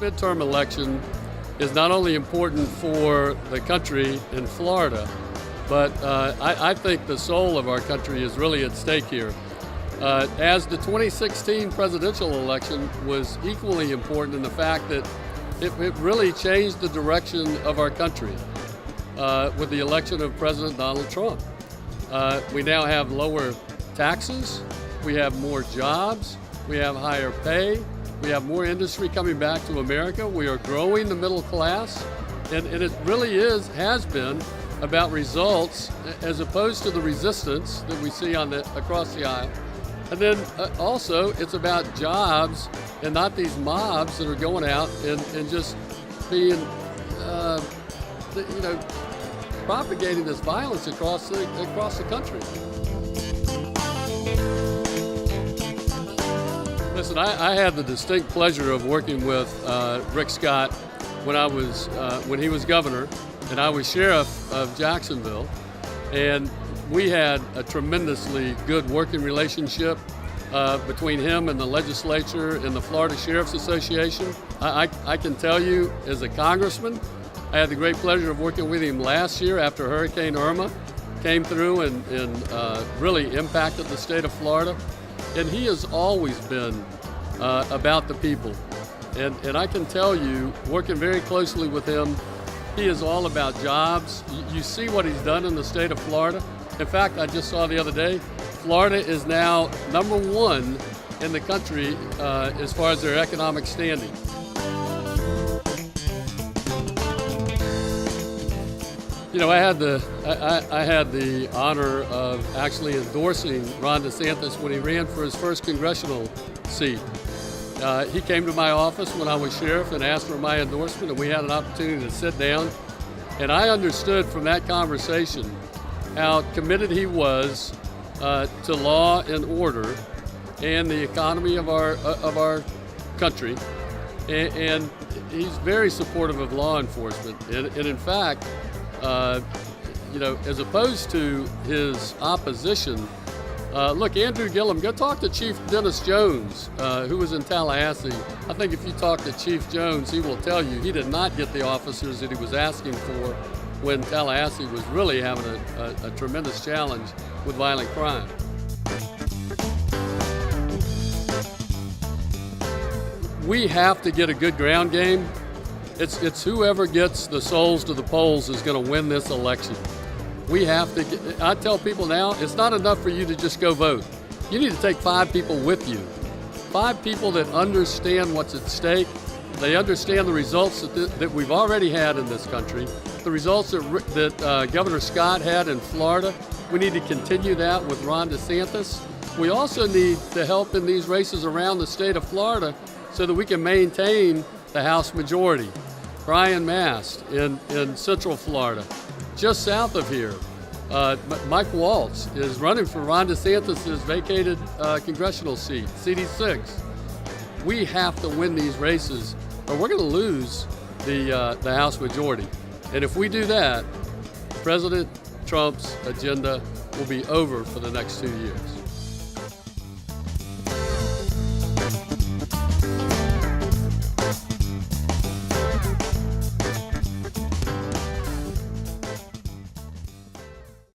midterm election is not only important for the country in Florida, but I think the soul of our country is really at stake here. As the 2016 presidential election was equally important in the fact that it really changed the direction of our country with the election of President Donald Trump. We now have lower taxes, we have more jobs, we have higher pay, we have more industry coming back to America, we are growing the middle class, and it really has been about results as opposed to the resistance that we see across the aisle. And then also it's about jobs and not these mobs that are going out and just being, propagating this violence across the country. Listen, I had the distinct pleasure of working with Rick Scott when he was governor, and I was sheriff of Jacksonville, and we had a tremendously good working relationship between him and the legislature and the Florida Sheriff's Association. I can tell you, as a congressman, I had the great pleasure of working with him last year after Hurricane Irma came through and really impacted the state of Florida. And he has always been about the people. And I can tell you, working very closely with him, he is all about jobs. You see what he's done in the state of Florida. In fact, I just saw the other day, Florida is now #1 in the country as far as their economic standing. You know, I had the honor of actually endorsing Ron DeSantis when he ran for his first congressional seat. He came to my office when I was sheriff and asked for my endorsement, and we had an opportunity to sit down. And I understood from that conversation how committed he was to law and order and the economy of our country. And he's very supportive of law enforcement. And in fact, as opposed to his opposition, look, Andrew Gillum, go talk to Chief Dennis Jones, who was in Tallahassee. I think if you talk to Chief Jones, he will tell you he did not get the officers that he was asking for when Tallahassee was really having a tremendous challenge with violent crime. We have to get a good ground game. It's whoever gets the souls to the polls is going to win this election. We have to I tell people now, it's not enough for you to just go vote. You need to take 5 people with you. 5 people that understand what's at stake. They understand the results that we've already had in this country, the results that Governor Scott had in Florida. We need to continue that with Ron DeSantis. We also need the help in these races around the state of Florida so that we can maintain the House majority. Brian Mast in Central Florida, just south of here. Mike Waltz is running for Ron DeSantis' vacated congressional seat, CD6. We have to win these races or we're going to lose the House majority. And if we do that, President Trump's agenda will be over for the next 2 years.